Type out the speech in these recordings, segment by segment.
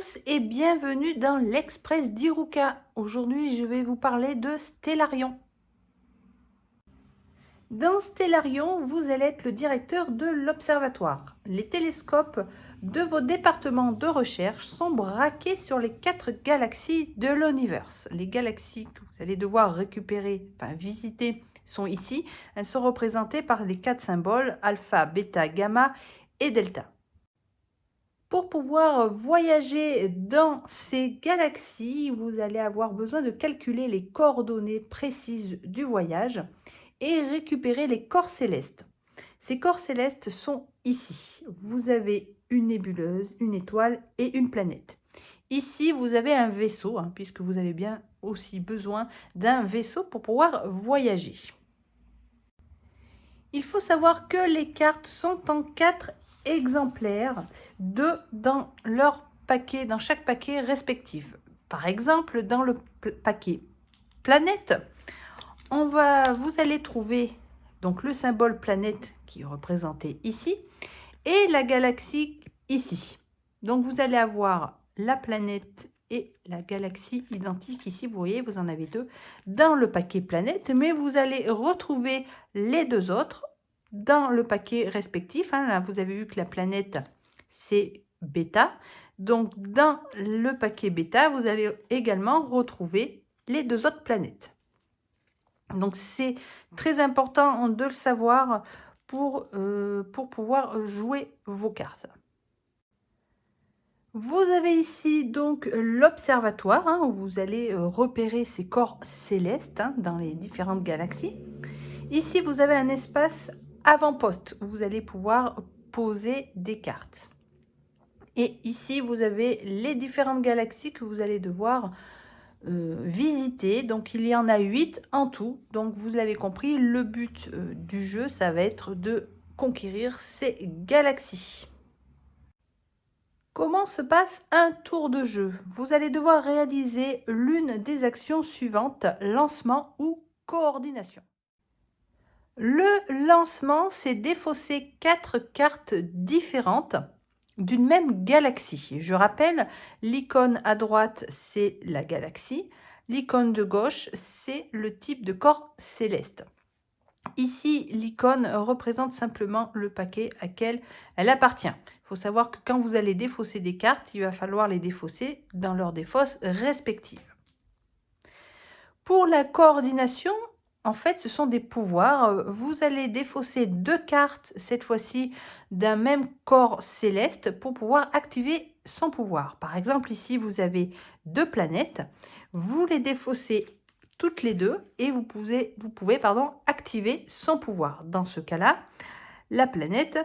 tous et bienvenue dans l'Express d'Iruka. Aujourd'hui, je vais vous parler de Stellarion. Dans Stellarion, vous allez être le directeur de l'observatoire. Les télescopes de vos départements de recherche sont braqués sur les 4 galaxies de l'univers. Les galaxies que vous allez devoir récupérer, visiter, sont ici. Elles sont représentées par les 4 symboles alpha, bêta, gamma et delta. Pour pouvoir voyager dans ces galaxies, vous allez avoir besoin de calculer les coordonnées précises du voyage et récupérer les corps célestes. Ces corps célestes sont ici. Vous avez une nébuleuse, une étoile et une planète. Ici, vous avez un vaisseau, puisque vous avez bien aussi besoin d'un vaisseau pour pouvoir voyager. Il faut savoir que les cartes sont en 4 exemplaires, 2 dans leur paquet, dans chaque paquet respectif. Par exemple, dans le paquet planète, vous allez trouver donc le symbole planète qui est représenté ici et la galaxie ici. Donc vous allez avoir la planète et la galaxie identiques ici. Vous voyez, vous en avez 2 dans le paquet planète, mais vous allez retrouver les 2 autres dans le paquet respectif. Là, vous avez vu que la planète, c'est bêta. Donc, dans le paquet bêta, vous allez également retrouver les 2 autres planètes. Donc, c'est très important de le savoir pour pouvoir jouer vos cartes. Vous avez ici donc l'observatoire, où vous allez repérer ces corps célestes dans les différentes galaxies. Ici, vous avez un espace avant-poste où vous allez pouvoir poser des cartes. Et ici, vous avez les différentes galaxies que vous allez devoir visiter. Donc, il y en a 8 en tout. Donc, vous l'avez compris, le but du jeu, ça va être de conquérir ces galaxies. Comment se passe un tour de jeu? Vous allez devoir réaliser l'une des actions suivantes, lancement ou coordination. Le lancement, c'est défausser 4 cartes différentes d'une même galaxie. Je rappelle, l'icône à droite, c'est la galaxie. L'icône de gauche, c'est le type de corps céleste. Ici, l'icône représente simplement le paquet auquel elle appartient. Il faut savoir que quand vous allez défausser des cartes, il va falloir les défausser dans leurs défausses respectives. Pour la coordination, en fait, ce sont des pouvoirs. Vous allez défausser 2 cartes, cette fois-ci, d'un même corps céleste pour pouvoir activer son pouvoir. Par exemple, ici, vous avez 2 planètes. Vous les défaussez toutes les 2 et vous pouvez activer son pouvoir. Dans ce cas-là, la planète,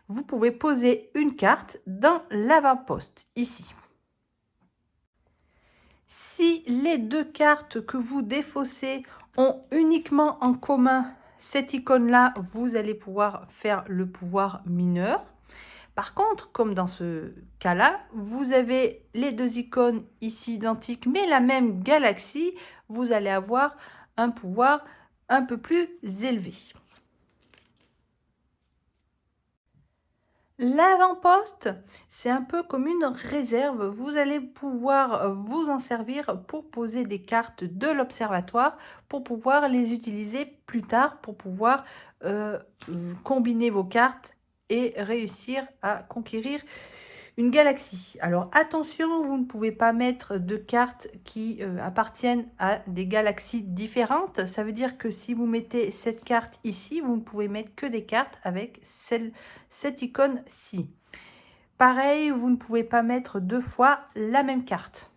vous pouvez poser une carte dans l'avant-poste, ici. Si les 2 cartes que vous défaussez ont uniquement en commun cette icône-là, vous allez pouvoir faire le pouvoir mineur. Par contre, comme dans ce cas-là, vous avez les 2 icônes ici identiques, mais la même galaxie, vous allez avoir un pouvoir un peu plus élevé. L'avant-poste, c'est un peu comme une réserve. Vous allez pouvoir vous en servir pour poser des cartes de l'observatoire, pour pouvoir les utiliser plus tard, pour pouvoir combiner vos cartes et réussir à conquérir une galaxie. Alors attention, vous ne pouvez pas mettre de cartes qui appartiennent à des galaxies différentes. Ça veut dire que si vous mettez cette carte ici, vous ne pouvez mettre que des cartes avec cette icône-ci. Pareil, vous ne pouvez pas mettre 2 fois la même carte.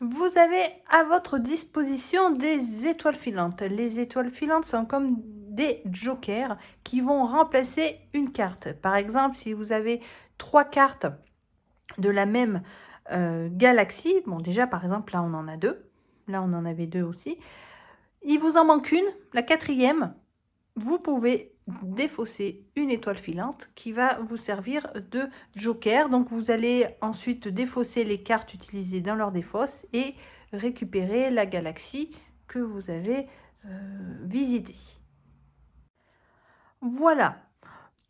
Vous avez à votre disposition des étoiles filantes. Les étoiles filantes sont comme des jokers qui vont remplacer une carte. Par exemple, si vous avez 3 cartes de la même galaxie, bon déjà par exemple là on en a 2, là on en avait 2 aussi, il vous en manque une, la 4e, vous pouvez défausser une étoile filante qui va vous servir de joker. Donc vous allez ensuite défausser les cartes utilisées dans leur défausse et récupérer la galaxie que vous avez visitée. Voilà,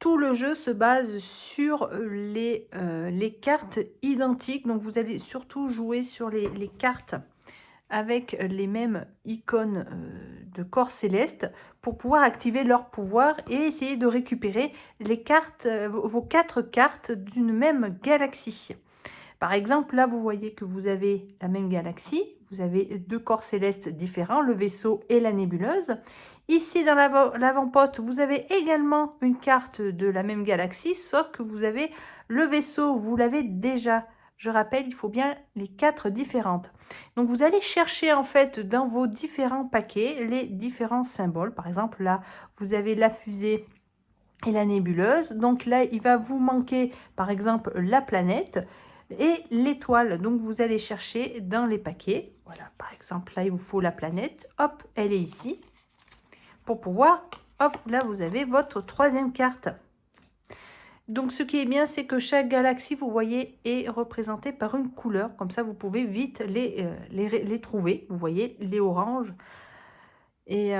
tout le jeu se base sur les cartes identiques. Donc, vous allez surtout jouer sur les cartes avec les mêmes icônes de corps céleste pour pouvoir activer leur pouvoir et essayer de récupérer les cartes, vos 4 cartes d'une même galaxie. Par exemple, là, vous voyez que vous avez la même galaxie, vous avez 2 corps célestes différents, le vaisseau et la nébuleuse. Ici, dans l'avant-poste, vous avez également une carte de la même galaxie, sauf que vous avez le vaisseau, vous l'avez déjà. Je rappelle, il faut bien les 4 différentes. Donc, vous allez chercher en fait dans vos différents paquets les différents symboles. Par exemple, là, vous avez la fusée et la nébuleuse. Donc là, il va vous manquer, par exemple, la planète et l'étoile. Donc, vous allez chercher dans les paquets. Voilà, par exemple, là, il vous faut la planète. Hop, elle est ici. Pour pouvoir, hop, là, vous avez votre 3e carte. Donc, ce qui est bien, c'est que chaque galaxie, vous voyez, est représentée par une couleur. Comme ça, vous pouvez vite les trouver. Vous voyez, les oranges. Et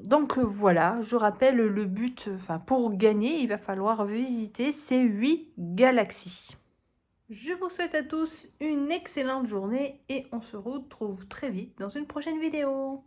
donc, voilà, je rappelle le but. Enfin, pour gagner, il va falloir visiter ces 8 galaxies. Je vous souhaite à tous une excellente journée et on se retrouve très vite dans une prochaine vidéo.